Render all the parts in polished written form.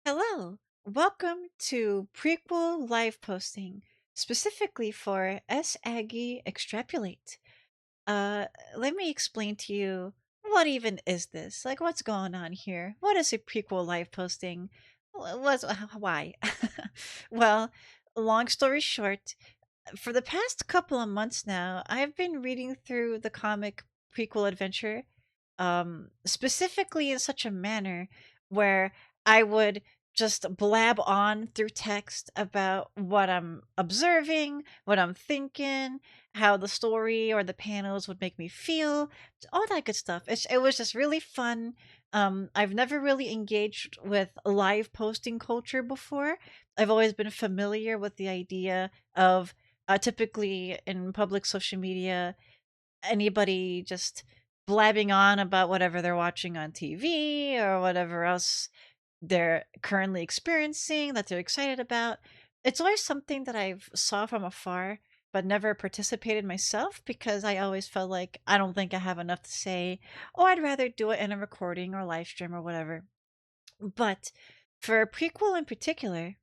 Hello, welcome to Prequel Live Posting, specifically for Aggy Extrapolate. Uh, Let me explain to you what even is this? Like, what's going on here? What is a prequel live posting? Why? Well, long story short, for the past couple of months now, I've been reading through the comic Prequel Adventure, specifically in such a manner where I would just blab on through text about what I'm observing, what I'm thinking, how the story or the panels would make me feel, all that good stuff. It was just really fun. I've never really engaged with live posting culture before. I've always been familiar with the idea of typically in public social media, anybody just blabbing on about whatever they're watching on TV or whatever else they're currently experiencing that they're excited about. It's always something that I've saw from afar but never participated myself because I always felt like I don't think I have enough to say, or I'd rather do it in a recording or live stream or whatever. But for a prequel in particular,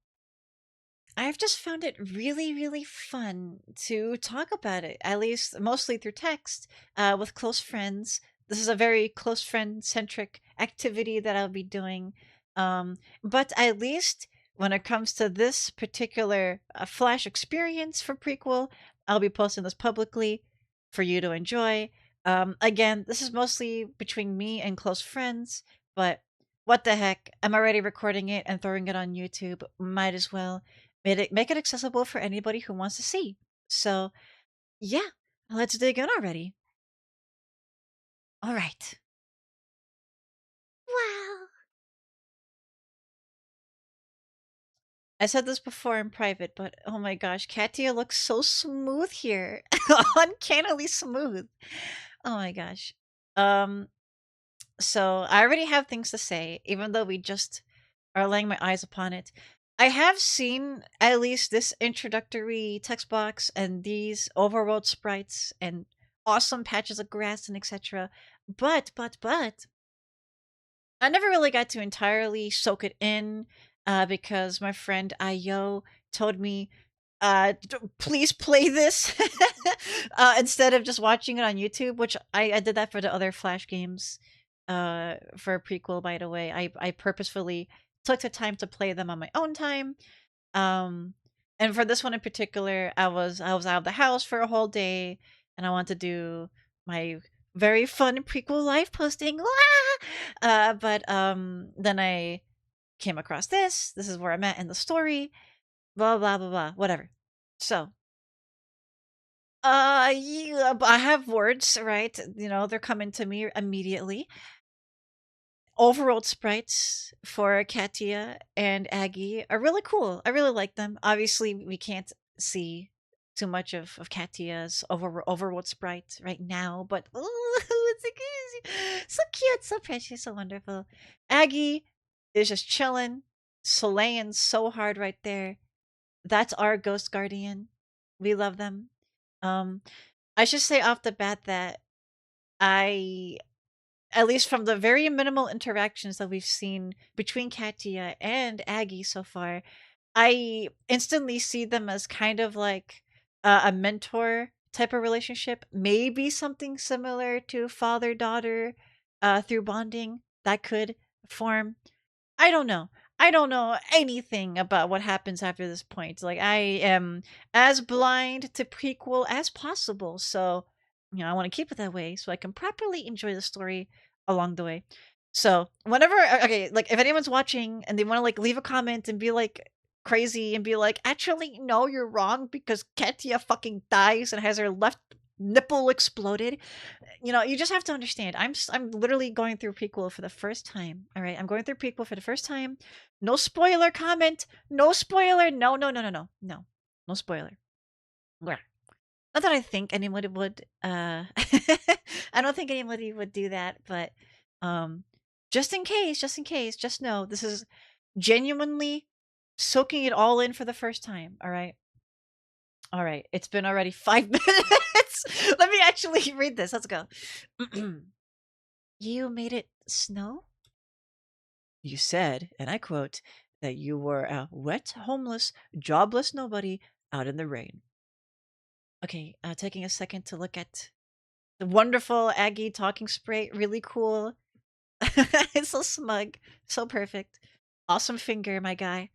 I've just found it really, really fun to talk about it, at least mostly through text, with close friends. This is a very close friend centric activity that I'll be doing. But at least when it comes to this particular Flash experience for Prequel, I'll be posting this publicly for you to enjoy. Again, this is mostly between me and close friends, but what the heck? I'm already recording it and throwing it on YouTube. Might as well make it accessible for anybody who wants to see. So, yeah, let's dig in already. All right. Wow. I said this before in private, but oh my gosh, Katia looks so smooth here. Uncannily smooth. Oh my gosh. Um, so I already have things to say, even though we just are laying my eyes upon it. I have seen at least this introductory text box and these overworld sprites and awesome patches of grass and etc. But I never really got to entirely soak it in because my friend Ayo told me, please play this instead of just watching it on YouTube, which I did that for the other Flash games for a prequel, by the way. I purposefully took the time to play them on my own time. Um, and for this one in particular, I was out of the house for a whole day, and I wanted to do my very fun prequel live posting. But then I came across this. This is where I'm at in the story. Blah blah blah blah. Whatever. So, yeah, I have words, right? You know, they're coming to me immediately. Overworld sprites for Katia and Aggie are really cool. I really like them. Obviously, we can't see too much of Katia's overworld sprite right now, but ooh, so cute, so precious, so wonderful. Aggie is just chilling, slaying so hard right there. That's our ghost guardian. We love them. Um, I should say off the bat that I at least from the very minimal interactions that we've seen between Katia and Aggie so far, I instantly see them as kind of like a mentor type of relationship. Maybe something similar to father daughter through bonding that could form. I don't know. I don't know anything about what happens after this point. Like I am as blind to prequel as possible. So, I want to keep it that way so I can properly enjoy the story along the way. So, whenever okay, like if anyone's watching and they want to like leave a comment and be like crazy and be like, "Actually, no, you're wrong because Katia fucking dies and has her left nipple exploded." You just have to understand. I'm literally going through prequel for the first time. All right, I'm going through prequel for the first time. No spoiler comment. No spoiler. No, no, no, no, no, no, no spoiler. Blah. Not that I think anybody would. I don't think anybody would do that, but um, just in case, just know this is genuinely soaking it all in for the first time. All right. It's been already 5 minutes. Let me actually read this. Let's go. You made it snow? You said, and I quote, that you were a wet, homeless, jobless nobody out in the rain. Okay, taking a second to look at the wonderful Aggie talking spray. Really cool. It's so smug, so perfect. Awesome finger, my guy.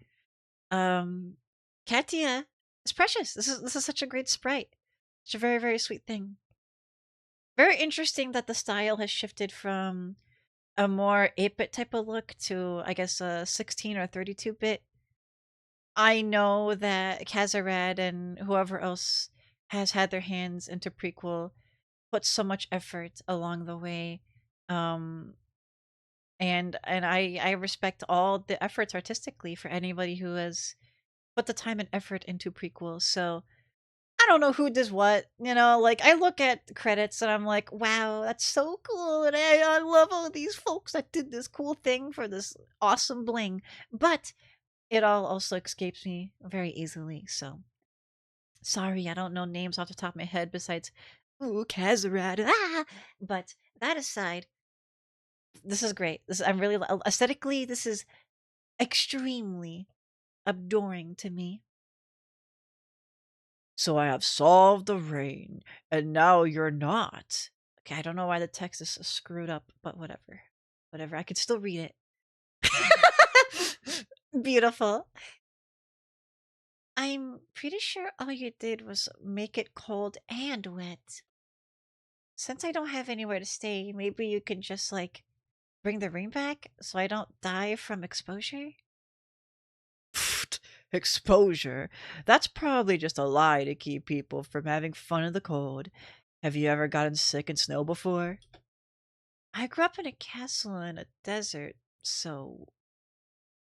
Um, Katia is precious. This is such a great sprite. It's a very very sweet thing. Very interesting that the style has shifted from a more 8-bit type of look to, I guess, a 16 or 32-bit. I know that Kazarad and whoever else has had their hands into Prequel put so much effort along the way. Um, and I respect all the efforts artistically for anybody who has put the time and effort into Prequel. So I don't know who does what, like I look at credits and I'm like, wow, that's so cool. And I love all these folks that did this cool thing for this awesome bling. But it all also escapes me very easily. So sorry, I don't know names off the top of my head besides, ooh, Kazarad. Ah! But that aside, this is great. I'm really aesthetically, this is extremely adoring to me. So I have solved the rain, and now you're not. Okay, I don't know why the text is so screwed up, but whatever. Whatever, I could still read it. Beautiful. I'm pretty sure all you did was make it cold and wet. Since I don't have anywhere to stay, maybe you can just, like, bring the rain back so I don't die from exposure? Exposure? That's probably just a lie to keep people from having fun in the cold. Have you ever gotten sick in snow before? I grew up in a castle in a desert, so.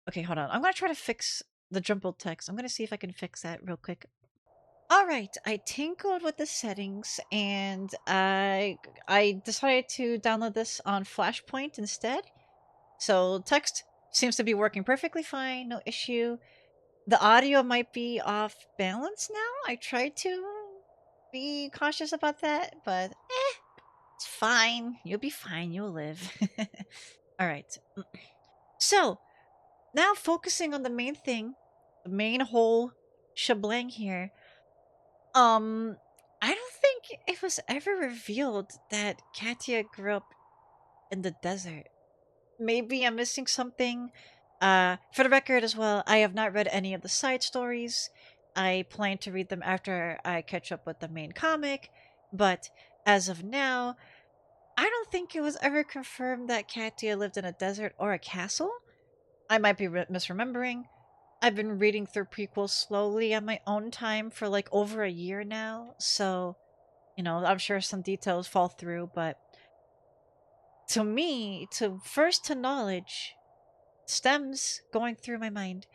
Okay, hold on. I'm gonna try to fix the jumbled text. I'm gonna see if I can fix that real quick. All right, I tinkered with the settings and I decided to download this on Flashpoint instead. So text seems to be working perfectly fine, no issue. The audio might be off balance now. I tried to be cautious about that, but it's fine. You'll be fine. You'll live. All right. So now focusing on the main thing, the main whole shebang here. I don't think it was ever revealed that Katia grew up in the desert. Maybe I'm missing something. For the record as well, I have not read any of the side stories. I plan to read them after I catch up with the main comic, but as of now, I don't think it was ever confirmed that Katia lived in a desert or a castle. I might be misremembering. I've been reading through prequels slowly on my own time for like over a year now, so I'm sure some details fall through, but to me, to first to knowledge, stems going through my mind.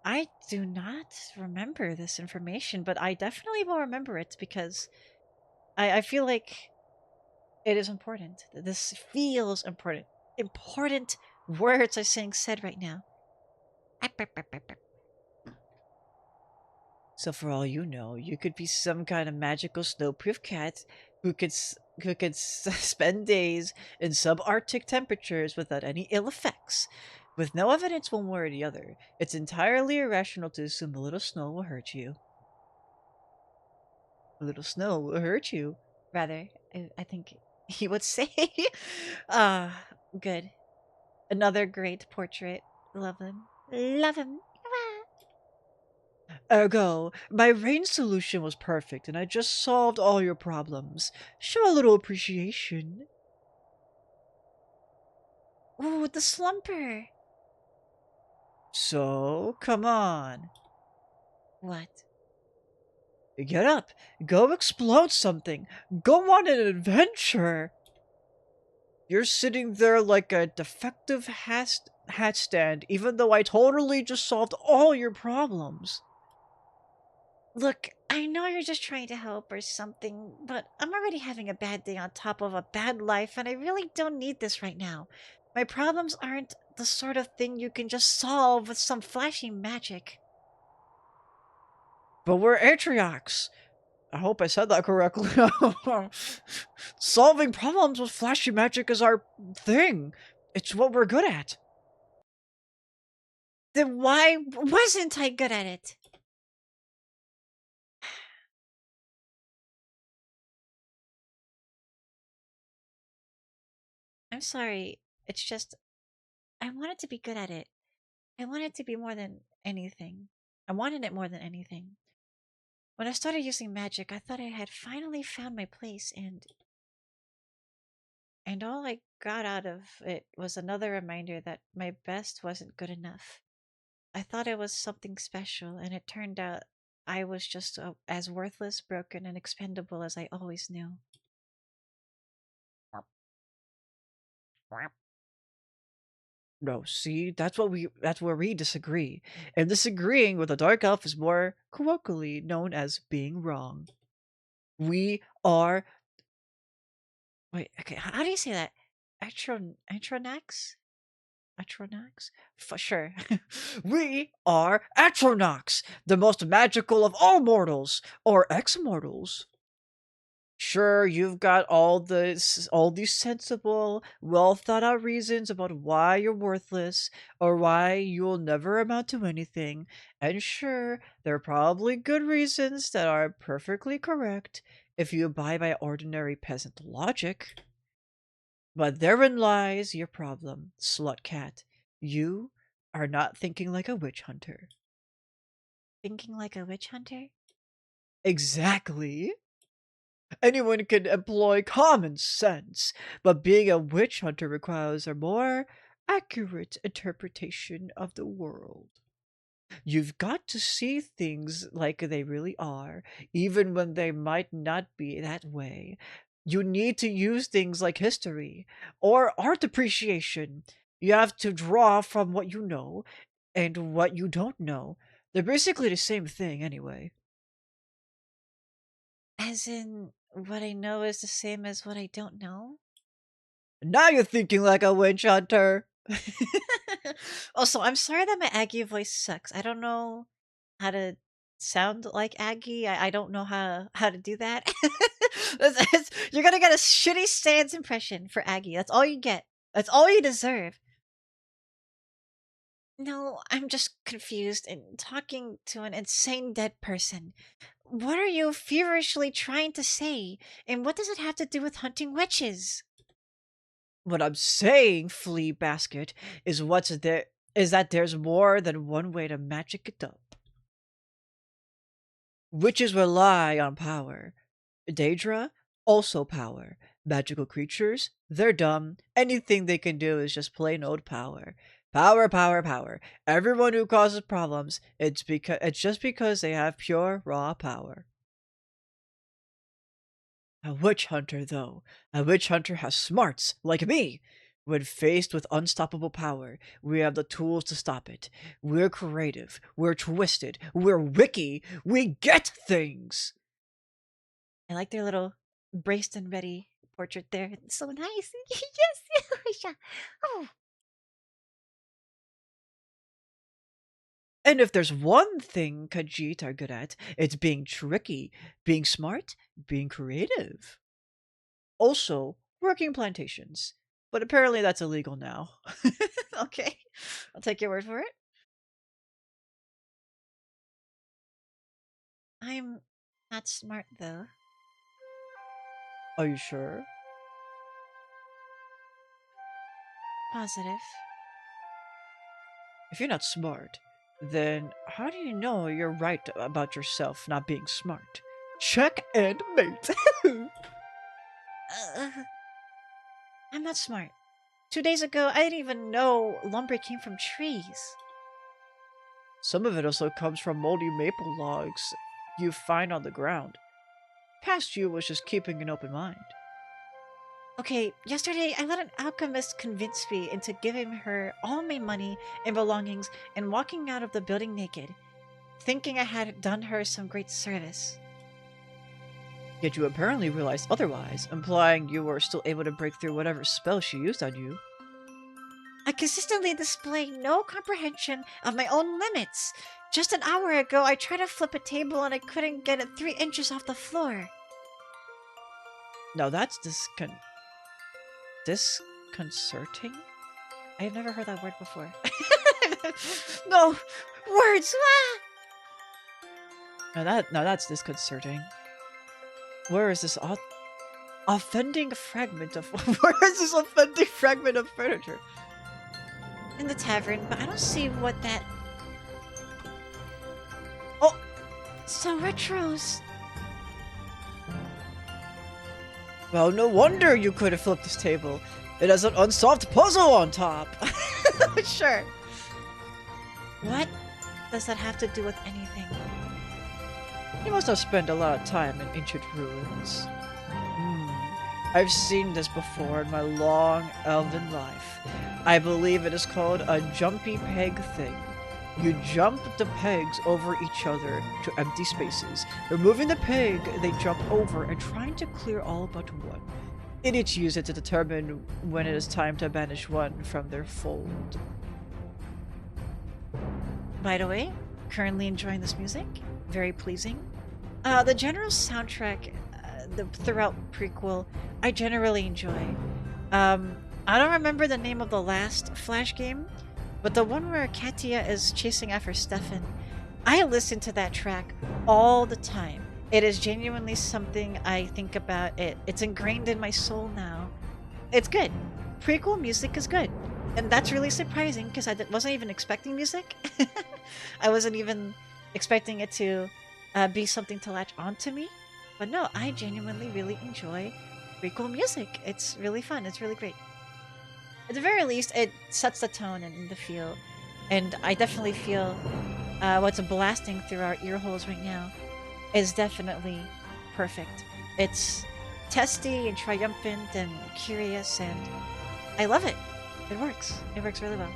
I do not remember this information, but I definitely will remember it because I feel like it is important. This feels important. Important words are saying said right now. So for all you know, you could be some kind of magical snowproof cat who could spend days in subarctic temperatures without any ill effects, with no evidence one way or the other. It's entirely irrational to assume a little snow will hurt you. A little snow will hurt you. Rather, I think he would say. Ah, good. Another great portrait. Love him. Love him. Ergo, my rain solution was perfect, and I just solved all your problems. Show a little appreciation. Ooh, the slumper. So, come on. What? Get up. Go explode something. Go on an adventure. You're sitting there like a defective hat stand, even though I totally just solved all your problems. Look, I know you're just trying to help or something, but I'm already having a bad day on top of a bad life, and I really don't need this right now. My problems aren't the sort of thing you can just solve with some flashy magic. But we're Atriox. I hope I said that correctly. Solving problems with flashy magic is our thing. It's what we're good at. Then why wasn't I good at it? I'm sorry. It's just I wanted to be good at it. I wanted to be more than anything. I wanted it more than anything. When I started using magic, I thought I had finally found my place, and all I got out of it was another reminder that my best wasn't good enough. I thought it was something special, and it turned out I was just as worthless, broken, and expendable as I always knew. No, see, that's where we disagree. And disagreeing with a dark elf is more colloquially known as being wrong. We are wait, okay, how do you say that? Atronax? Atronax? For sure. We are Atronax, the most magical of all mortals, or ex-mortals. Sure, you've got all these sensible, well thought out reasons about why you're worthless or why you'll never amount to anything. And sure, there are probably good reasons that are perfectly correct if you abide by ordinary peasant logic. But therein lies your problem, slut cat. You are not thinking like a witch hunter. Thinking like a witch hunter? Exactly. Anyone can employ common sense, but being a witch hunter requires a more accurate interpretation of the world. You've got to see things like they really are, even when they might not be that way. You need to use things like history or art appreciation. You have to draw from what you know and what you don't know. They're basically the same thing anyway. As in, what I know is the same as what I don't know? Now you're thinking like a witch hunter. Also, I'm sorry that my Aggie voice sucks. I don't know how to sound like Aggie. I don't know how to do that. You're gonna get a shitty Sans impression for Aggie. That's all you get. That's all you deserve. No, I'm just confused and talking to an insane dead person. What are you feverishly trying to say? And what does it have to do with hunting witches? What I'm saying, flea basket, is that there's more than one way to magic it up. Witches rely on power. Daedra, also power. Magical creatures, they're dumb. Anything they can do is just plain old power. Power, power, power. Everyone who causes problems, it's just because they have pure raw power. A witch hunter, though, a witch hunter has smarts, like me. When faced with unstoppable power, we have the tools to stop it. We're creative, we're twisted, we're wiki, we get things! I like their little braced and ready portrait there. It's so nice. Yes. Yeah. Oh, And if there's one thing Khajiit are good at, it's being tricky, being smart, being creative. Also, working plantations. But apparently that's illegal now. okay. I'll take your word for it. I'm not smart though. Are you sure? Positive. If you're not smart, then how do you know you're right about yourself not being smart? Check and mate. Uh, I'm not smart. 2 days ago, I didn't even know lumber came from trees. Some of it also comes from moldy maple logs you find on the ground. Past you was just keeping an open mind. Okay, yesterday I let an alchemist convince me into giving her all my money and belongings and walking out of the building naked, thinking I had done her some great service. Yet you apparently realized otherwise, implying you were still able to break through whatever spell she used on you. I consistently display no comprehension of my own limits. Just an hour ago, I tried to flip a table and I couldn't get it 3 inches off the floor. Now that's disconcerting? I've never heard that word before. No words. Ah! Now that's disconcerting. Where is this offending fragment of where is this offending fragment of furniture? In the tavern, but I don't see what that. Oh, So retros. well, no wonder you could have flipped this table. It has an unsolved puzzle on top. Sure. What does that have to do with anything? You must have spent a lot of time in ancient ruins. I've seen this before in my long elven life. I believe it is called a jumpy peg thing. You jump the pegs over each other to empty spaces. Removing the peg, they jump over and trying to clear all but one. Idiots use it to determine when it is time to banish one from their fold. By the way, currently enjoying this music. Very pleasing. The general soundtrack, throughout Prequel, I generally enjoy. I don't remember the name of the last Flash game, but the one where Katia is chasing after Stefan, I listen to that track all the time. It is genuinely something I think about. It's ingrained in my soul now. It's good. Prequel music is good. And that's really surprising because wasn't even expecting music. I wasn't even expecting it to be something to latch onto me. But no, I genuinely really enjoy prequel music. It's really fun. It's really great. At the very least, it sets the tone and the feel. And I definitely feel what's blasting through our ear holes right now is definitely perfect. It's testy and triumphant and curious, and I love it. It works. It works really well.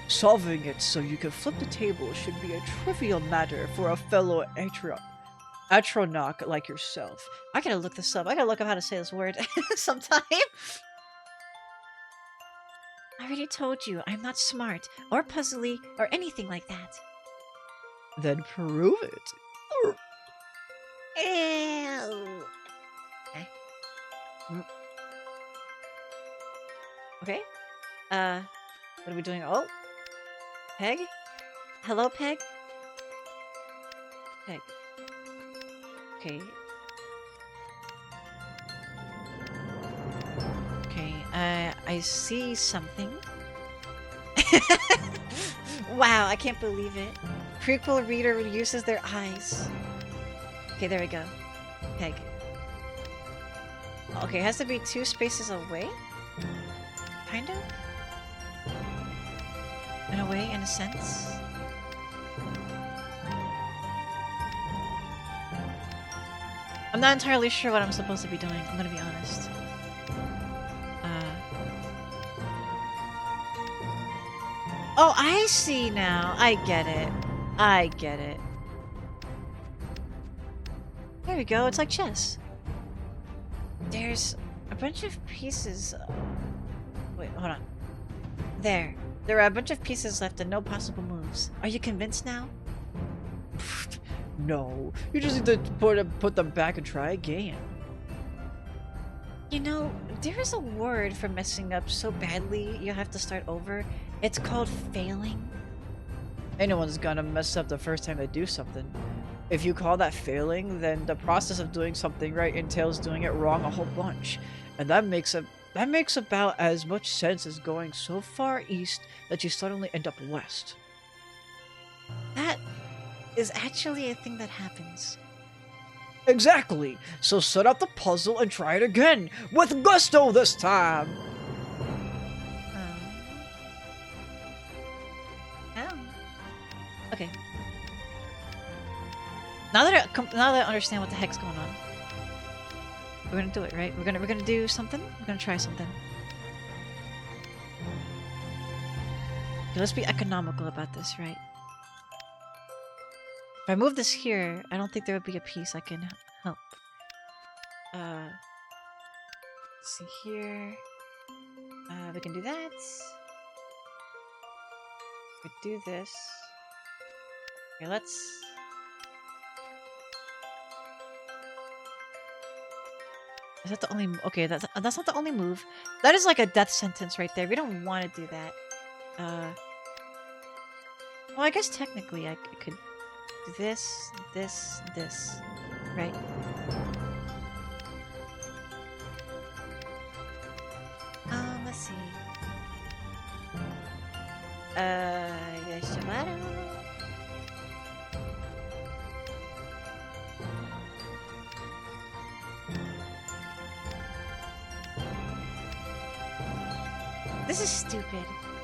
Solving it so you can flip the table should be a trivial matter for a fellow Atronach like yourself. I gotta look this up. I gotta look up how to say this word sometime. I already told you I'm not smart or puzzly or anything like that. Then prove it. Ew. Okay. Okay. What are we doing? Oh, Peg? Hello, Peg? Peg. Okay. Okay, I see something. Wow, I can't believe it. Prequel reader uses their eyes. Okay, there we go. Peg. Okay, it has to be 2 spaces away? Kind of? In a way, in a sense. I'm not entirely sure what I'm supposed to be doing, I'm gonna be honest. Oh, I see now. I get it. I get it. There we go, it's like chess. There's a bunch of pieces. Wait, hold on. There. There are a bunch of pieces left and no possible moves. Are you convinced now? No, you just need to put them back and try again. You know, there is a word for messing up so badly you have to start over. It's called failing. Anyone's gonna mess up the first time they do something. If you call that failing, then the process of doing something right entails doing it wrong a whole bunch. And that makes about as much sense as going so far east that you suddenly end up west. That is actually a thing that happens. Exactly! So set up the puzzle and try it again! With gusto this time! Oh. Okay. Now that I understand what the heck's going on, we're gonna do it, right? We're gonna do something. We're gonna try something. Okay, let's be economical about this, right? If I move this here, I don't think there would be a piece I can help. Let's see here. We can do that. We could do this. Okay, let's. Is that the only? Okay, that's not the only move. That is like a death sentence right there. We don't want to do that. Uh, well, I guess technically I could do this, this, right? Let's see. Yes, this is stupid.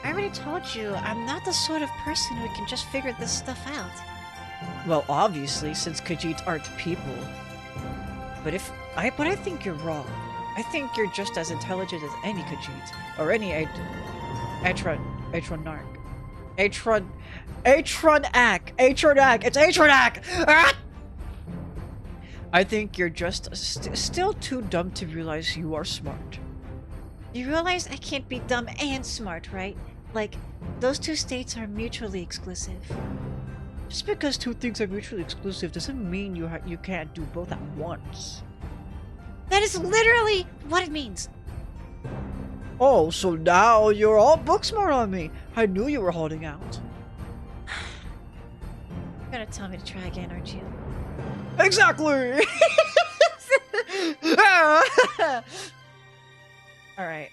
I already told you, I'm not the sort of person who can just figure this stuff out. Well, obviously, since Khajiits aren't people. But I think you're wrong. I think you're just as intelligent as any Khajiit, or any Atronarch. Atronak! It's Atronak! Ah! I think you're just still too dumb to realize you are smart. You realize I can't be dumb and smart, right? Like, those two states are mutually exclusive. Just because two things are mutually exclusive doesn't mean you can't do both at once. That is literally what it means. Oh, so now you're all book smart on me. I knew you were holding out. You're gonna tell me to try again, aren't you? Exactly! Alright.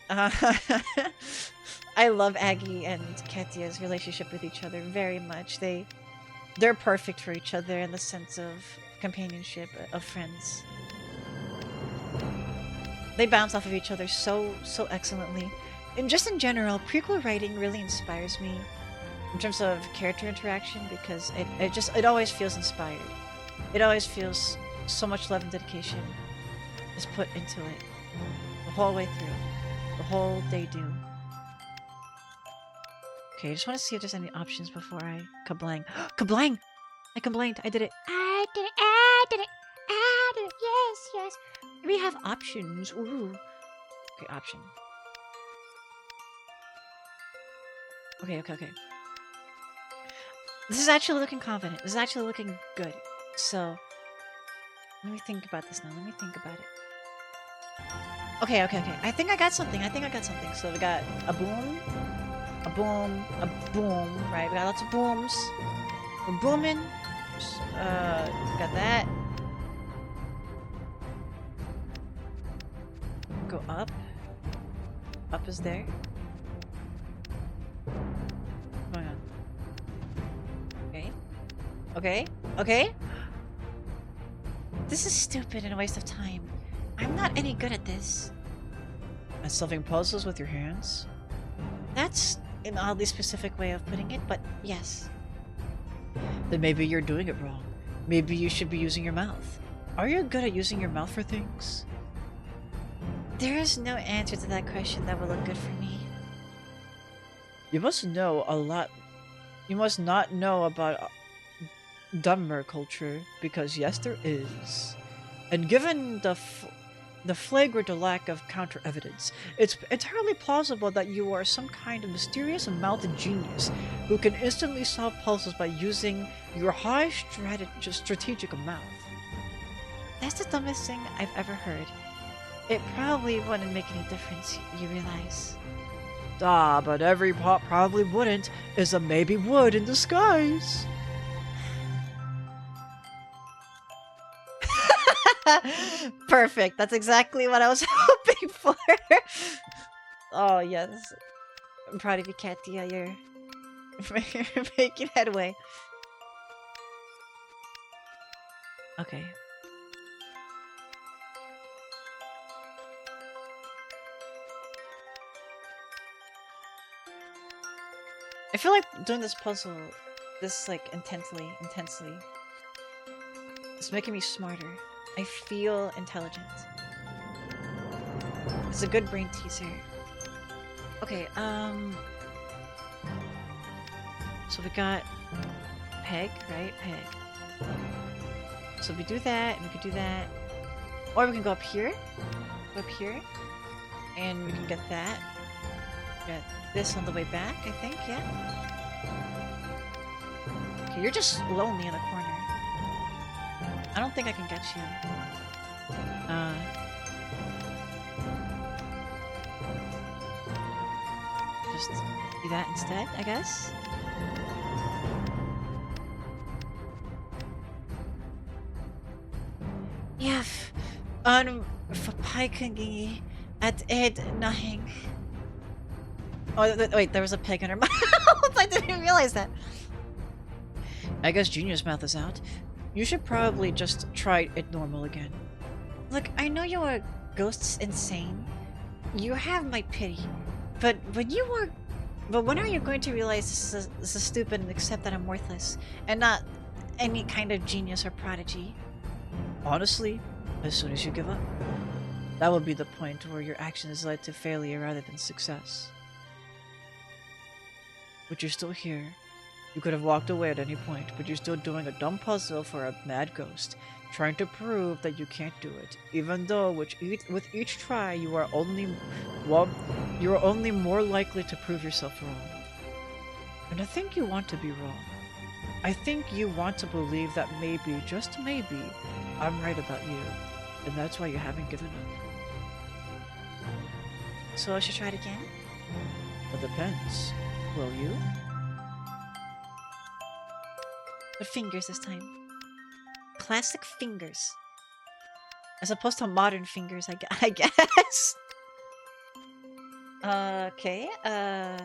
I love Aggy and Katya's relationship with each other very much. They're perfect for each other in the sense of companionship, of friends. They bounce off of each other so excellently. And just in general, prequel writing really inspires me in terms of character interaction because it always feels inspired. It always feels so much love and dedication is put into it the whole way through. The whole they do. Okay, I just want to see if there's any options before I kablang. Kablang! I complained. I did it. I did it. I did it. I did it. Yes. We have options. Ooh. Okay, option. Okay. This is actually looking confident. This is actually looking good. So, let me think about this now. Let me think about it. Okay. I think I got something. So we got a boom, a boom, right? We got lots of booms. We're booming. Got that. Go up. Up is there. What's going on? Okay. This is stupid and a waste of time. I'm not any good at this. And solving puzzles with your hands? That's an oddly specific way of putting it, but yes. Then maybe you're doing it wrong. Maybe you should be using your mouth. Are you good at using your mouth for things? There is no answer to that question that will look good for me. You must know a lot. You must not know about dumber culture, because yes, there is. And given the flagrant lack of counter evidence, it's entirely plausible that you are some kind of mysterious mouthed genius who can instantly solve puzzles by using your high strategic mouth. That's the dumbest thing I've ever heard. It probably wouldn't make any difference, you realize. But every pop probably wouldn't is a maybe would in disguise. Perfect. That's exactly what I was hoping for. Oh, yes. I'm proud of you, Katya. You're making headway. Okay. I feel like doing this puzzle, intensely. It's making me smarter. I feel intelligent. It's a good brain teaser. Okay, so we got peg, right? Peg. So we do that, and we could do that. Or we can go up here. And we can get that. Get this on the way back, I think, yeah? Okay, you're just lonely in the corner. I don't think I can get you. Do that instead, I guess. Yeah, förpajkning at ed nahing. Oh, wait, there was a pig in her mouth. I didn't even realize that. I guess Genius Mouth is out. You should probably just try it normal again. Look, I know you are ghosts insane. You have my pity. But when are you going to realize this is stupid and accept that I'm worthless and not any kind of genius or prodigy? Honestly, as soon as you give up. That will be the point where your actions led to failure rather than success. But you're still here. You could have walked away at any point, but you're still doing a dumb puzzle for a mad ghost, trying to prove that you can't do it, even though with each try you are only more likely to prove yourself wrong. And I think you want to be wrong. I think you want to believe that maybe, just maybe, I'm right about you, and that's why you haven't given up. So I should try it again? It depends. Will you? With fingers this time. Classic fingers. As opposed to modern fingers, I guess. Okay, okay,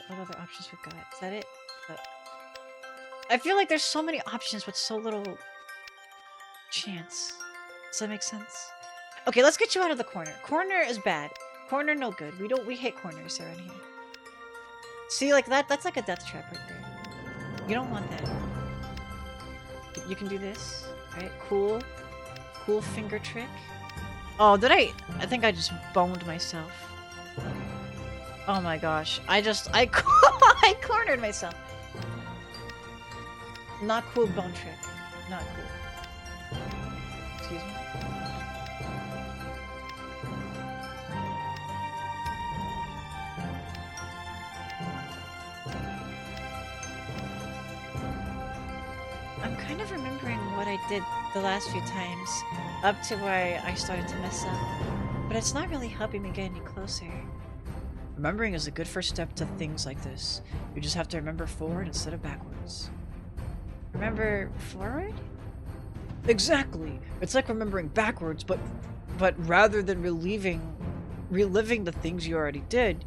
what other options we got? Is that it? I feel like there's so many options with so little chance. Does that make sense? Okay, let's get you out of the corner. Corner is bad. Corner no good. We hate corners around here. See, like that's like a death trap right there. You don't want that. You can do this, right? Cool finger trick. Oh, I think I just boned myself. Oh my gosh. I cornered myself. Not cool bone trick. Not cool. Excuse me. I'm kind of remembering what I did the last few times, up to where I started to mess up, but it's not really helping me get any closer. Remembering is a good first step to things like this. You just have to remember forward instead of backwards. Remember forward? Exactly! It's like remembering backwards, but rather than reliving the things you already did,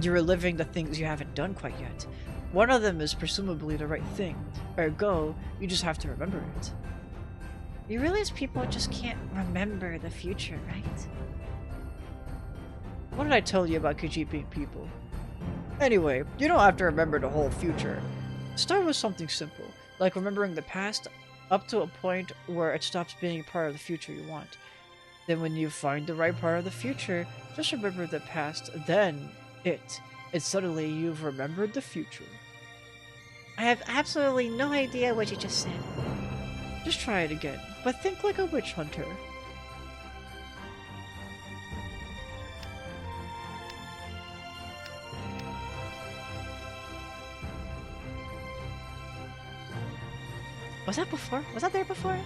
you're reliving the things you haven't done quite yet. One of them is presumably the right thing. Ergo, you just have to remember it. You realize people just can't remember the future, right? What did I tell you about Khajiit being people? Anyway, you don't have to remember the whole future. Start with something simple, like remembering the past up to a point where it stops being a part of the future you want. Then when you find the right part of the future, just remember the past, then and suddenly you've remembered the future. I have absolutely no idea what you just said. Just try it again, but think like a witch hunter. Was that before? Was that there before?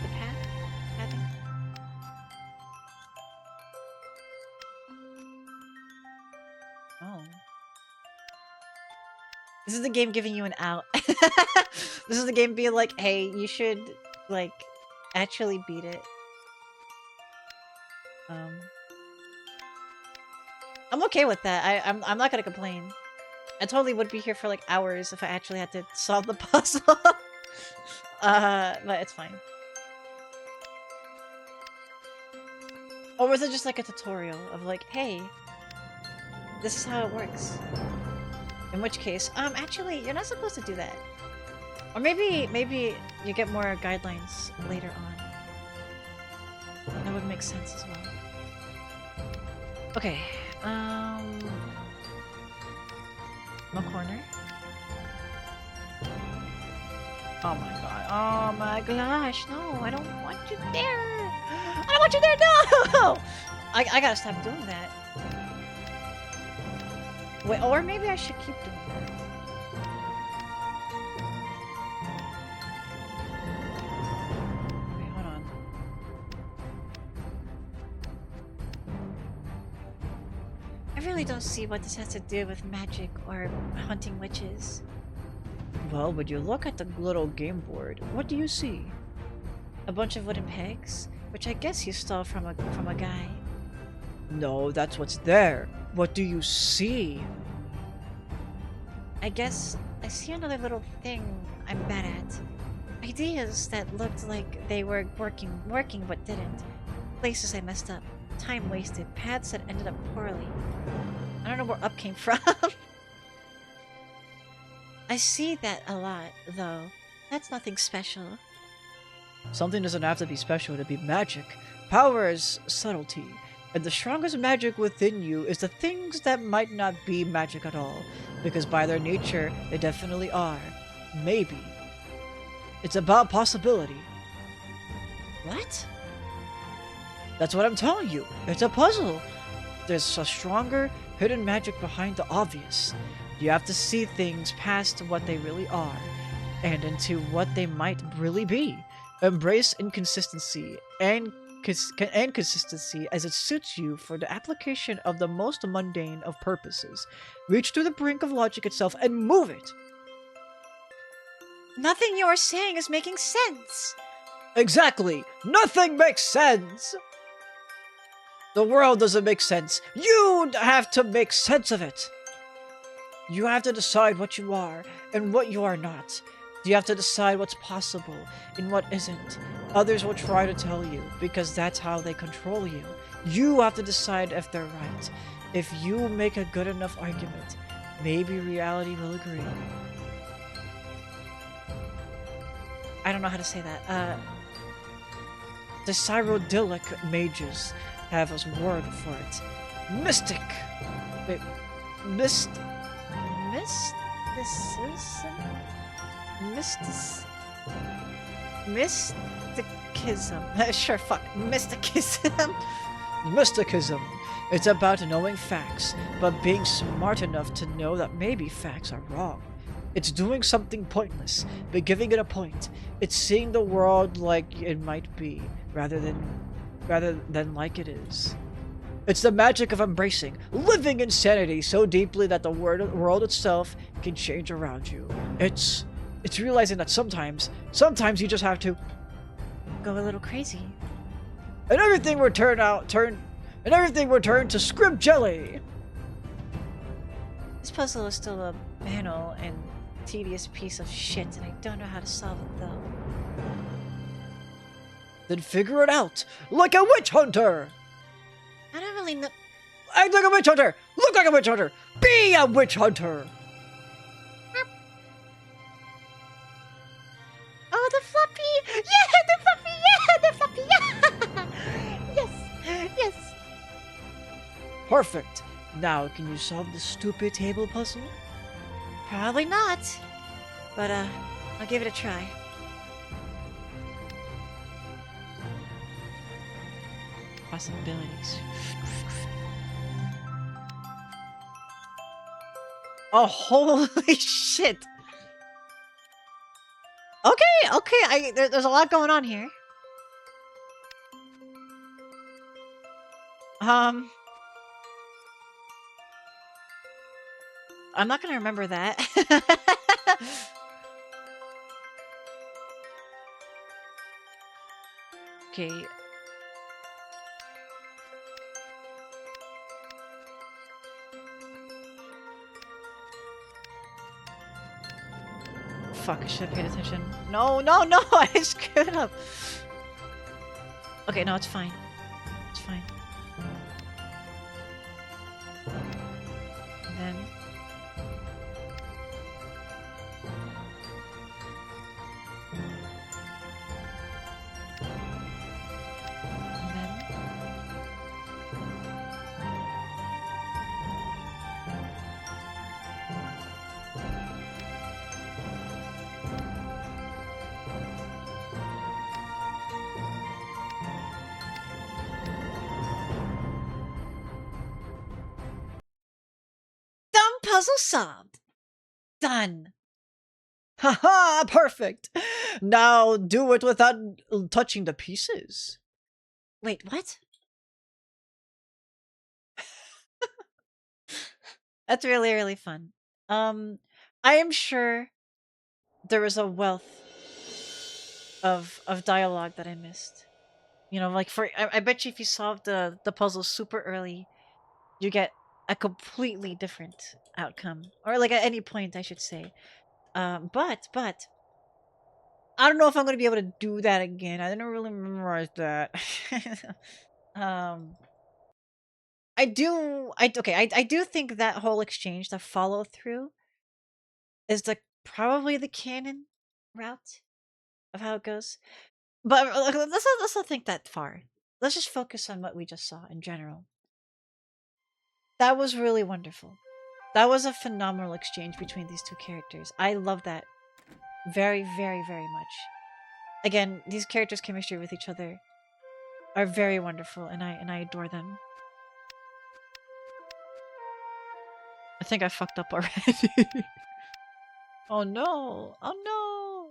The path? Pathing? Oh. This is the game giving you an out. This is the game being like, hey, you should, like, actually beat it. I'm okay with that. I'm not gonna complain. I totally would be here for like hours if I actually had to solve the puzzle. But it's fine. Or was it just like a tutorial of like, hey, this is how it works? In which case, actually, you're not supposed to do that. Or maybe you get more guidelines later on. That would make sense as well. Okay, no corner. Oh my god. Oh my gosh, no, I don't want you there. I don't want you there, no! I gotta stop doing that. Wait, or maybe I should keep doing that. Wait, hold on. really don't see what this has to do with magic or hunting witches. Well, when you look at the little game board, what do you see? A bunch of wooden pegs, which I guess you stole from a guy. No, that's what's there. What do you see? I guess I see another little thing I'm bad at. Ideas that looked like they were working but didn't. Places I messed up. Time wasted. Paths that ended up poorly. I don't know where up came from. I see that a lot, though. That's nothing special. Something doesn't have to be special to be magic. Power is subtlety, and the strongest magic within you is the things that might not be magic at all, because by their nature, they definitely are. Maybe. It's about possibility. What? That's what I'm telling you. It's a puzzle. There's a stronger, hidden magic behind the obvious. You have to see things past what they really are, and into what they might really be. Embrace inconsistency and consistency as it suits you for the application of the most mundane of purposes. Reach to the brink of logic itself and move it. Nothing you're saying is making sense. Exactly. Nothing makes sense. The world doesn't make sense. You have to make sense of it. You have to decide what you are and what you are not. You have to decide what's possible and what isn't. Others will try to tell you because that's how they control you. You have to decide if they're right. If you make a good enough argument, maybe reality will agree. I don't know how to say that. The Cyrodiilic mages have a word for it. Mystic! Wait, mysticism? Mysticism. Sure, fuck. Mysticism. Mysticism. It's about knowing facts, but being smart enough to know that maybe facts are wrong. It's doing something pointless, but giving it a point. It's seeing the world like it might be, rather than like it is. It's the magic of embracing, living insanity so deeply that the world itself can change around you. It's realizing that sometimes you just have to go a little crazy. And everything will turn to script jelly. This puzzle is still a banal and tedious piece of shit, and I don't know how to solve it though. Then figure it out, like a witch hunter. I don't really know. Act like a witch hunter. Look like a witch hunter. Be a witch hunter. Oh, the floppy! Yeah, the floppy! Yeah! Yes! Perfect. Now, can you solve the stupid table puzzle? Probably not. But, I'll give it a try. Possibilities. Oh, holy shit! Okay, there's a lot going on here. I'm not gonna remember that. Okay. Fuck, I should have paid attention. No, I screwed up. Okay, no, it's fine. It's fine. And then... puzzle solved. Done. Haha, perfect. Now do it without touching the pieces. Wait, what? That's really, really fun. I am sure there was a wealth of dialogue that I missed. You know, like for I bet you if you solve the puzzle super early, you get a completely different outcome, or like at any point, I should say. But I don't know if I'm gonna be able to do that again. I didn't really memorize that. um, I do think that whole exchange, the follow through, is the probably the canon route of how it goes. But let's not think that far. Let's just focus on what we just saw in general. That was really wonderful. That was a phenomenal exchange between these two characters. I love that very, very, very much. Again, these characters' chemistry with each other are very wonderful, and I adore them. I think I fucked up already. Oh no! Oh no!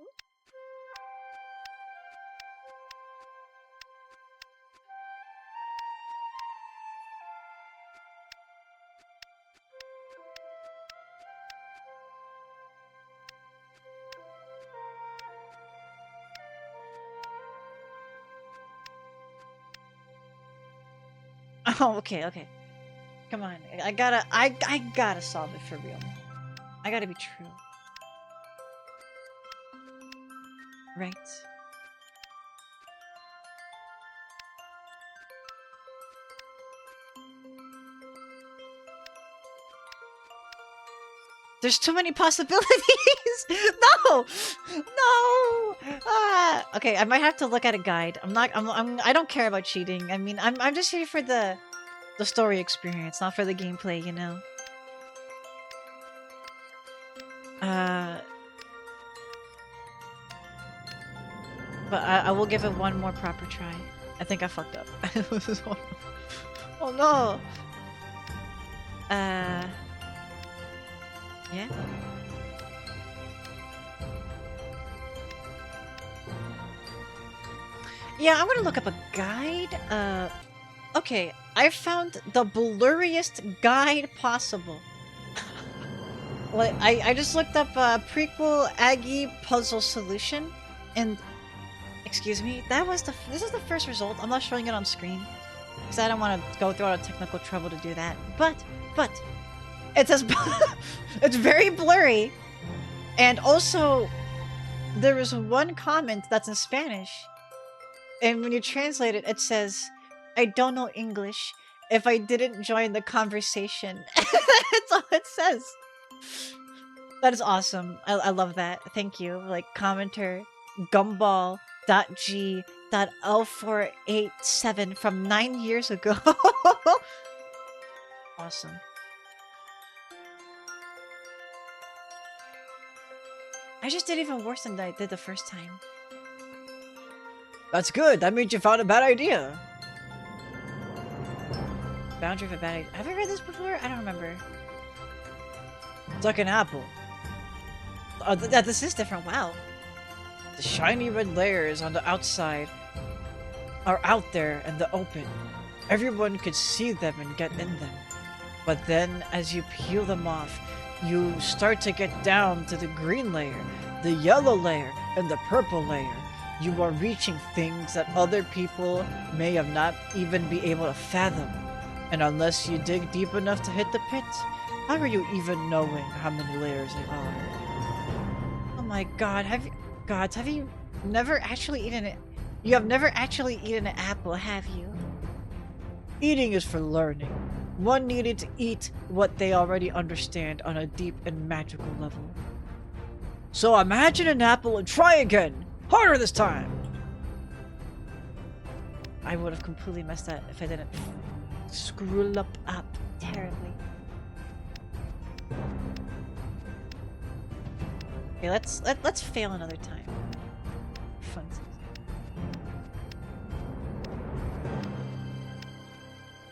Oh, okay, okay. Come on, I gotta solve it for real. I gotta be true, right? There's too many possibilities. No, no. Okay, I might have to look at a guide. I'm not. I don't care about cheating. I mean, I'm just here for the story experience, not for the gameplay. You know. Uh, but I will give it one more proper try. I think I fucked up. Oh no. Uh, yeah. Yeah, I'm gonna look up a guide. Okay, I found the blurriest guide possible. Like, I just looked up prequel Aggy puzzle solution, and excuse me, this is the first result. I'm not showing it on screen because I don't want to go through all the technical trouble to do that. But it says it's very blurry, and also there is one comment that's in Spanish, and when you translate it, it says, "I don't know English. If I didn't join the conversation," that's all it says. That is awesome. I love that. Thank you. Like commenter gumball.g.l487 from 9 years ago. Awesome. I just did even worse than I did the first time. That's good. That means you found a bad idea. Boundary of a bad idea. Have I read this before? I don't remember. It's like an apple. This is different. Wow. The shiny red layers on the outside are out there in the open. Everyone could see them and get in them. But then, as you peel them off, you start to get down to the green layer, the yellow layer, and the purple layer. You are reaching things that other people may have not even be able to fathom. And unless you dig deep enough to hit the pit, how are you even knowing how many layers there are? Oh my god, have you never actually eaten it? You have never actually eaten an apple, have you? Eating is for learning. One needed to eat what they already understand on a deep and magical level. So imagine an apple and try again! Harder this time! I would have completely messed that if I didn't screw up terribly. Okay, let's fail another time. Fun.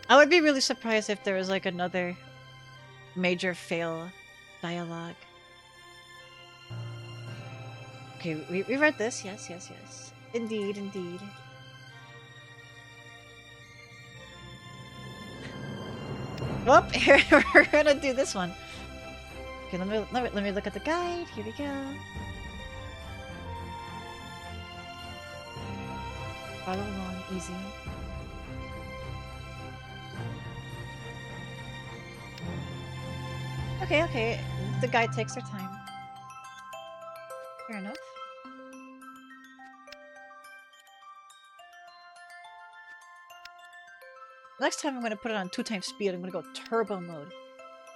I would be really surprised if there was like another major fail dialogue. Okay, we read this. Yes. Indeed. Well, here we're gonna do this one. Okay, let me look at the guide. Here we go. Follow along, easy. Okay, okay. The guide takes their time. Fair enough. Next time I'm gonna put it on 2x speed. I'm gonna go turbo mode.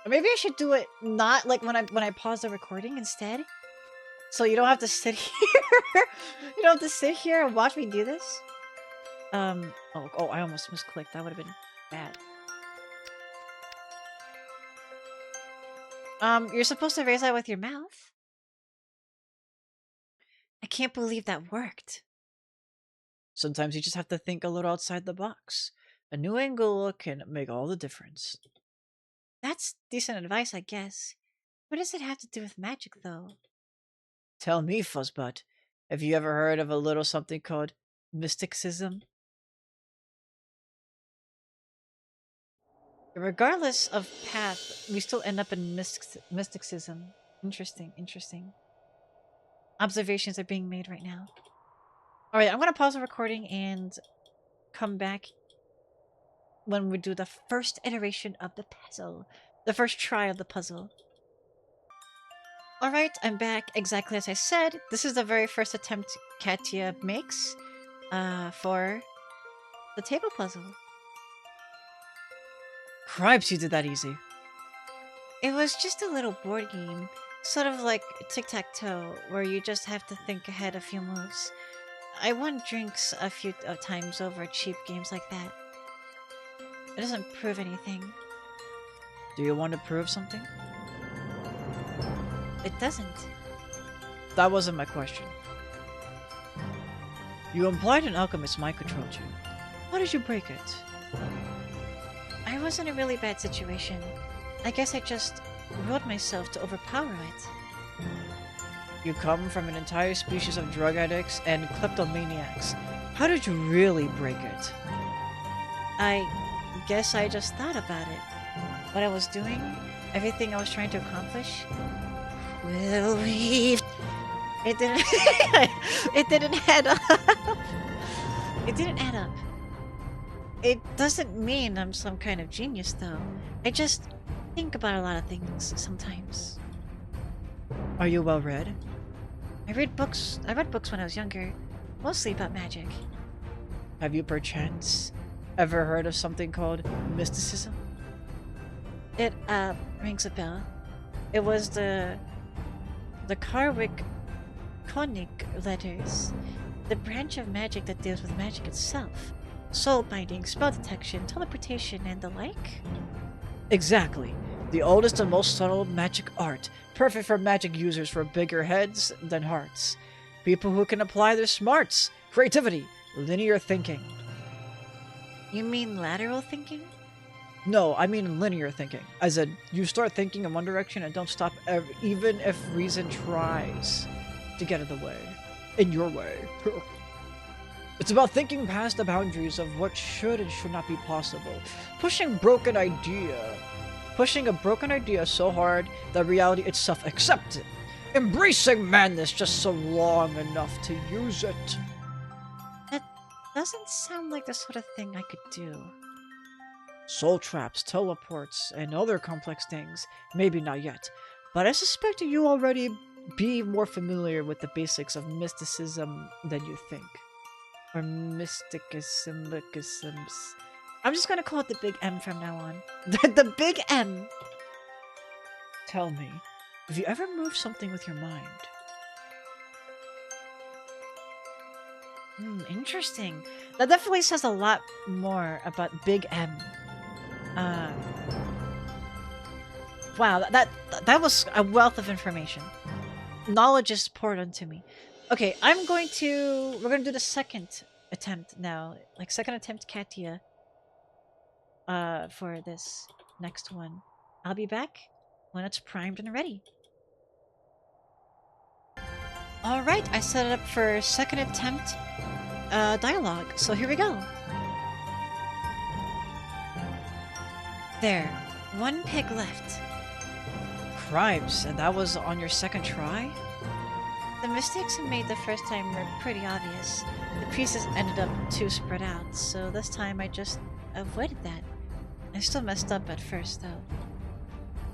Or maybe I should do it not like when I pause the recording instead. So you don't have to sit here. You don't have to sit here and watch me do this. Oh, I almost misclicked. That would have been bad. You're supposed to raise that with your mouth. I can't believe that worked. Sometimes you just have to think a little outside the box. A new angle can make all the difference. That's decent advice, I guess. What does it have to do with magic, though? Tell me, Fuzzbutt, have you ever heard of a little something called mysticism? Regardless of path, we still end up in mysticism. Interesting, interesting. Observations are being made right now. Alright, I'm gonna pause the recording and come back when we do the first iteration of the puzzle. The first try of the puzzle. Alright, I'm back exactly as I said. This is the very first attempt Katia makes for the table puzzle. Cripes, you did that easy. It was just a little board game, sort of like tic-tac-toe, where you just have to think ahead a few moves. I won drinks a few times over cheap games like that. It doesn't prove anything. Do you want to prove something? It doesn't. That wasn't my question. You implied an alchemist might control you. How did you break it? I was in a really bad situation. I guess I just willed myself to overpower it. You come from an entire species of drug addicts and kleptomaniacs. How did you really break it? I guess I just thought about it. What I was doing, everything I was trying to accomplish. Well, it didn't. It didn't add up. It didn't add up. It doesn't mean I'm some kind of genius, though. I just think about a lot of things sometimes. Are you well read? I read books when I was younger, mostly about magic. Have you perchance ever heard of something called mysticism? It rings a bell. It was the Karwick Konig letters, the branch of magic that deals with magic itself. Soul binding, spell detection, teleportation, and the like? Exactly. The oldest and most subtle magic art, perfect for magic users for bigger heads than hearts. People who can apply their smarts, creativity, linear thinking. You mean lateral thinking? No, I mean linear thinking. As in, you start thinking in one direction and don't stop even if reason tries to get in the way. In your way. It's about thinking past the boundaries of what should and should not be possible. Pushing a broken idea so hard that reality itself accepts it. Embracing madness just so long enough to use it. That doesn't sound like the sort of thing I could do. Soul traps, teleports, and other complex things. Maybe not yet. But I suspect you already be more familiar with the basics of mysticism than you think. Or mysticisms. I'm just gonna call it the Big M from now on. The Big M! Tell me, have you ever moved something with your mind? Interesting. That definitely says a lot more about Big M. Wow, that was a wealth of information. Knowledge is poured onto me. Okay, we're going to do the second attempt now. Like second attempt Katia. For this next one. I'll be back when it's primed and ready. Alright, I set it up for second attempt dialogue, so here we go. There. One pig left. Crimes, and that was on your second try? The mistakes I made the first time were pretty obvious. The pieces ended up too spread out, so this time I just avoided that. I still messed up at first, though.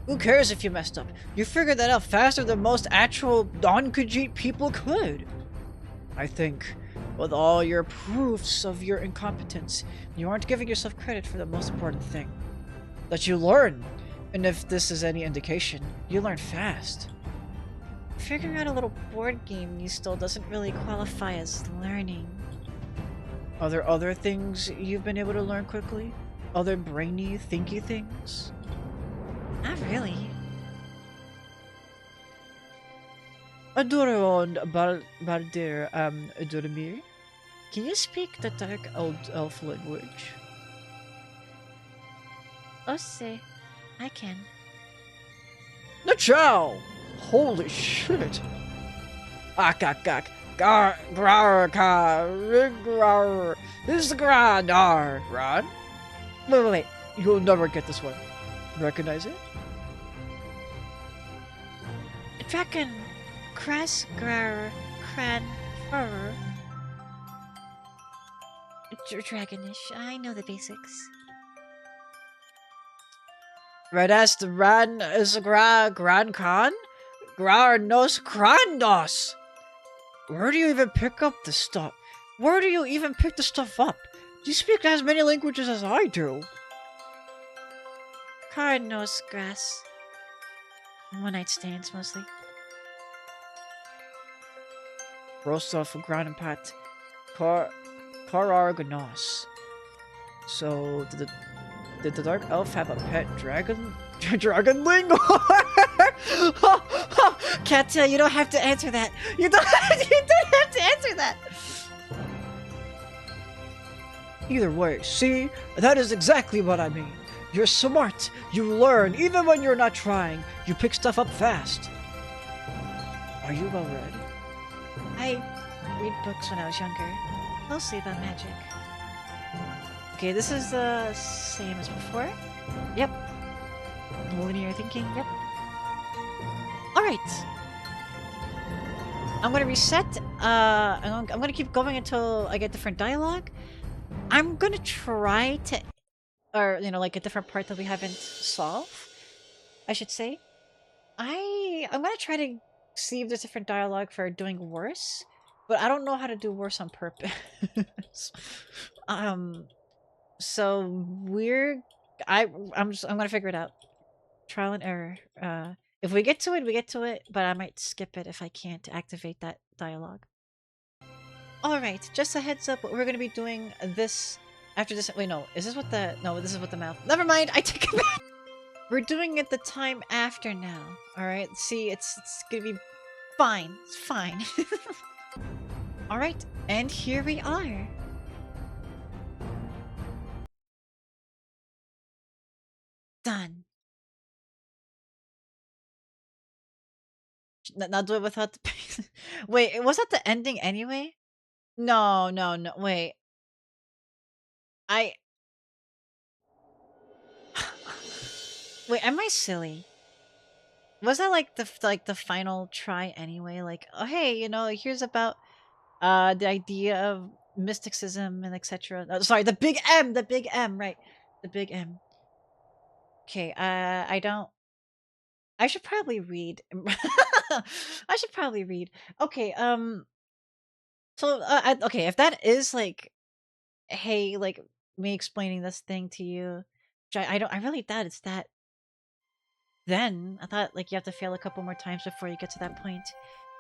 Who cares if you messed up? You figured that out faster than most actual non-Khajiit people could. I think, with all your proofs of your incompetence, you aren't giving yourself credit for the most important thing. That you learn. And if this is any indication, you learn fast. Figuring out a little board game you stole doesn't really qualify as learning. Are there other things you've been able to learn quickly? Other brainy, thinky things? Not really. Adoron Baldir Adoramir? Can you speak the dark Elf language? Oh, say, I can. Nachao! Holy shit! Akakak! Gar grar ka rigrar is the granar Ron? Wait. You'll never get this one. Recognize it? Dragon, Kras, Grar, Kran, Fur. Dragonish. I know the basics. Red as the ran is a gran khan? Grar nos krandos! Where do you even pick up the stuff? Where do you even pick the stuff up? You speak as many languages as I do. Card knows grass. One night stands mostly. Rostov Gran and Pat. Kararganos. So, did the Dark Elf have a pet dragon? Dragonling? Katya, you don't have to answer that. You don't have to answer that. Either way, see? That is exactly what I mean. You're smart. You learn, even when you're not trying. You pick stuff up fast. Are you well read? I read books when I was younger. Mostly about magic. Okay, this is the same as before. Yep. Linear thinking, yep. Alright. I'm gonna reset. I'm gonna keep going until I get different dialogue. I'm gonna try to, or, you know, like a different part that we haven't solved, I should say. I'm gonna try to see if there's different dialogue for doing worse, but I don't know how to do worse on purpose. So I'm gonna figure it out. Trial and error. If we get to it, we get to it, but I might skip it if I can't activate that dialogue. Alright, just a heads up, we're gonna be doing this after this. Wait, no, is this what the, no, this is what the mouth. Never mind, I take it back. We're doing it the time after now. Alright, see, it's gonna be fine. It's fine. Alright, and here we are. Done. Now do it without the wait, was that the ending anyway? No, wait. I wait, am I silly? Was that like the final try anyway? Like, oh hey, you know, here's about the idea of mysticism and etc. Sorry, the big M, right? The big M. Okay, I don't. I should probably read. I should probably read. Okay, so okay, if that is like, hey, like me explaining this thing to you, which I don't, I really doubt it's that. Then I thought like you have to fail a couple more times before you get to that point.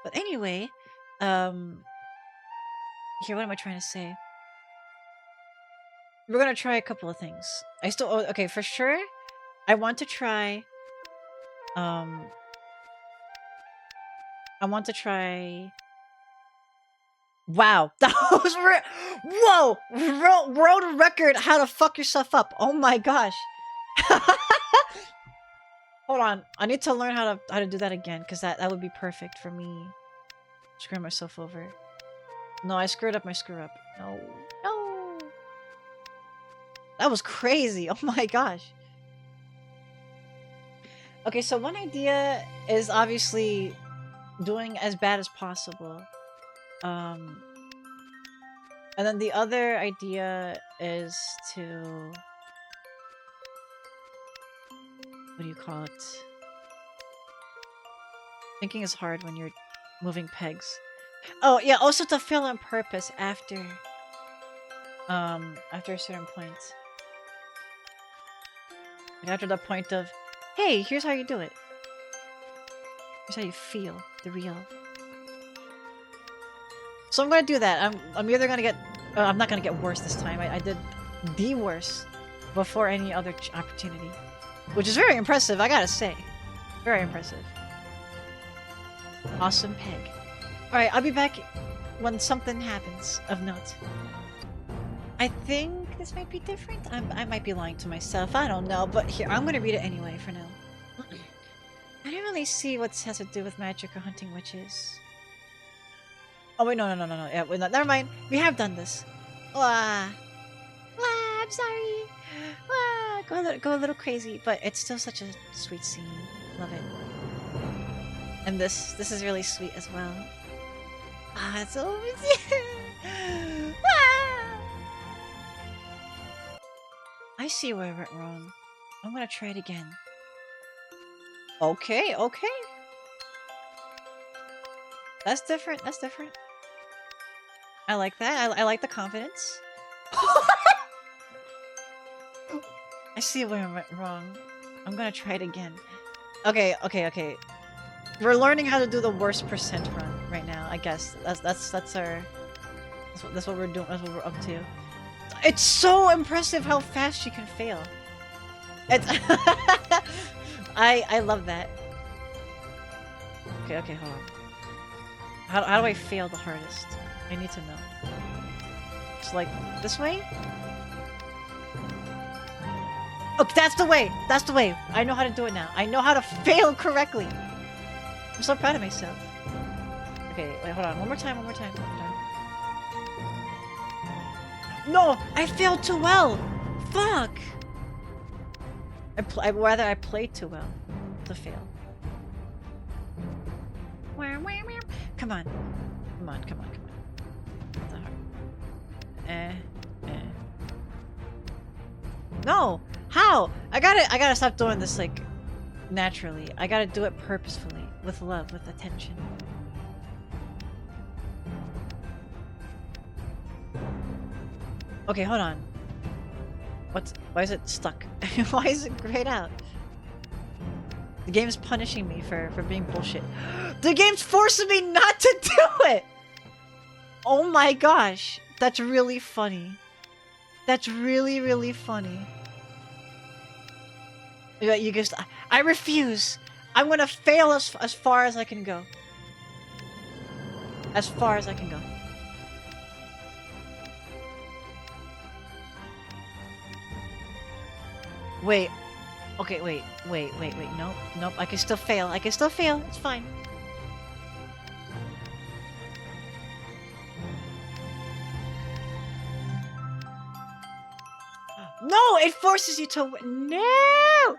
But anyway, um, here, what am I trying to say? We're gonna try a couple of things. I still, oh, okay, for sure. I want to try. Um, I want to try. Wow, that was whoa, world record! How to fuck yourself up? Oh my gosh! Hold on, I need to learn how to do that again because that would be perfect for me. Screw myself over. No, I screwed up my screw up. No, no, that was crazy. Oh my gosh. Okay, so one idea is obviously doing as bad as possible. Um, and then the other idea is to, what do you call it? Thinking is hard when you're moving pegs. Oh yeah, also to fail on purpose after a certain point. Like after the point of, hey, here's how you do it. Here's how you feel the real. So I'm gonna do that. I'm either gonna get, I'm not gonna get worse this time. I did the worst before any other opportunity, which is very impressive. I gotta say, very impressive. Awesome peg. All right, I'll be back when something happens of note. I think this might be different. I might be lying to myself. I don't know, but here I'm gonna read it anyway for now. I don't really see what this has to do with magic or hunting witches. Oh wait, no. Yeah, wait, no, never mind. We have done this. Wah, wah. I'm sorry. Wah, go a little crazy, but it's still such a sweet scene. Love it. And this is really sweet as well. Ah, it's so. I see where I went wrong. I'm gonna try it again. Okay. That's different. That's different. I like that. I like the confidence. I see where I went wrong. I'm gonna try it again. Okay. We're learning how to do the worst percent run right now. I guess that's what we're doing. That's what we're up to. It's so impressive how fast she can fail. It's I love that. Okay, hold on. How do I fail the hardest? I need to know. It's like this way? Oh, that's the way! That's the way! I know how to do it now. I know how to fail correctly! I'm so proud of myself. Okay, wait, hold on. One more time. No! I failed too well! Fuck! I played too well to fail. Come on. No! How? I gotta stop doing this, like, naturally. I gotta do it purposefully, with love, with attention. Okay, hold on. Why is it stuck? Why is it grayed out? The game's punishing me for being bullshit. The game's forcing me not to do it! Oh my gosh. That's really funny. That's really funny. You just... I refuse! I'm gonna fail as far as I can go. As far as I can go. Wait. Okay, wait. Nope. I can still fail. It's fine. No! It forces you to... No!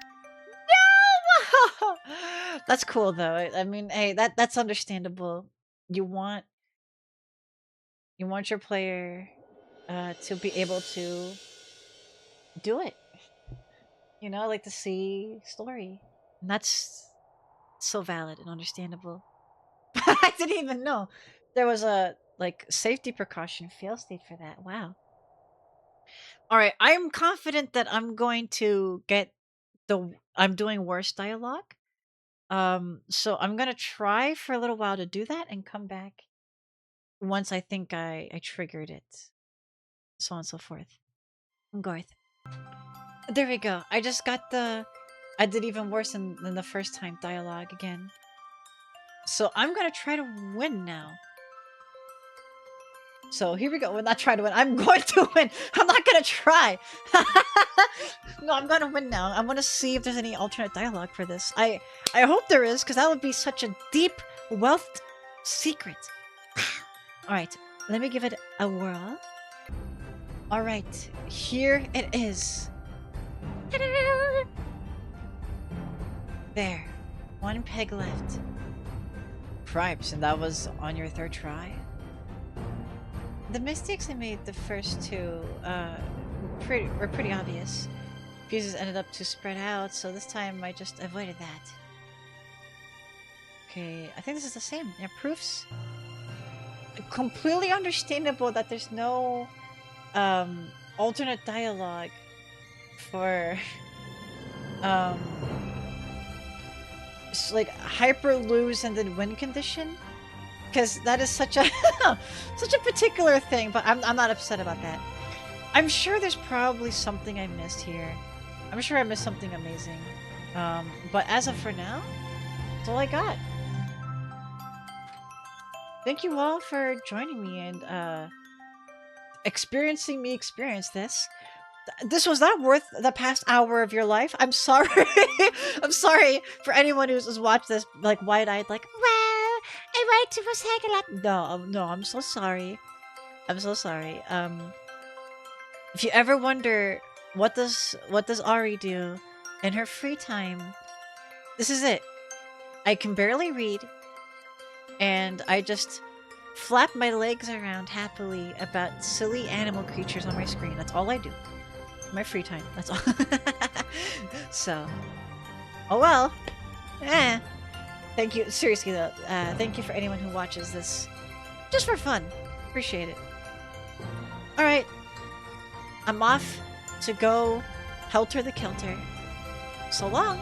That's cool, though. I mean, hey, that's understandable. You want your player to be able to do it. You know, like to see story. And that's so valid and understandable. I didn't even know there was a like safety precaution fail state for that. Wow. All right, I'm confident that I'm going to get I'm doing worse dialogue. So I'm gonna try for a little while to do that and come back once I think I triggered it. So on and so forth. Garth. There we go. I just got I did even worse than the first time dialogue again. So I'm gonna try to win now. So here we go. We're not trying to win. I'm going to win. I'm not gonna try. No, I'm gonna win now. I want to see if there's any alternate dialogue for this. I hope there is, because that would be such a deep wealth secret. All right, let me give it a whirl. All right, here it is. There. One peg left. Cripes, and that was on your third try? The mistakes I made the first two were pretty obvious. Fuses ended up too spread out, so this time I just avoided that. Okay, I think this is the same. Yeah, proofs. Completely understandable that there's no alternate dialogue for like hyper lose and then win condition, because that is such a such a particular thing. But I'm not upset about that. I'm sure there's probably something I missed here. I'm sure I missed something amazing. But as of for now, that's all I got. Thank you all for joining me and experiencing me experience this. This was not worth the past hour of your life. I'm sorry. I'm sorry for anyone who's watched this like wide-eyed, like, wow, I want to was a lot. No, no, I'm so sorry. I'm so sorry. If you ever wonder what does Ari do in her free time, this is it. I can barely read, and I just flap my legs around happily about silly animal creatures on my screen. That's all I do. My free time. That's all. So, oh well. Eh. Thank you. Seriously though, thank you for anyone who watches this just for fun. Appreciate it. All right. I'm off to go helter the kelter. So long.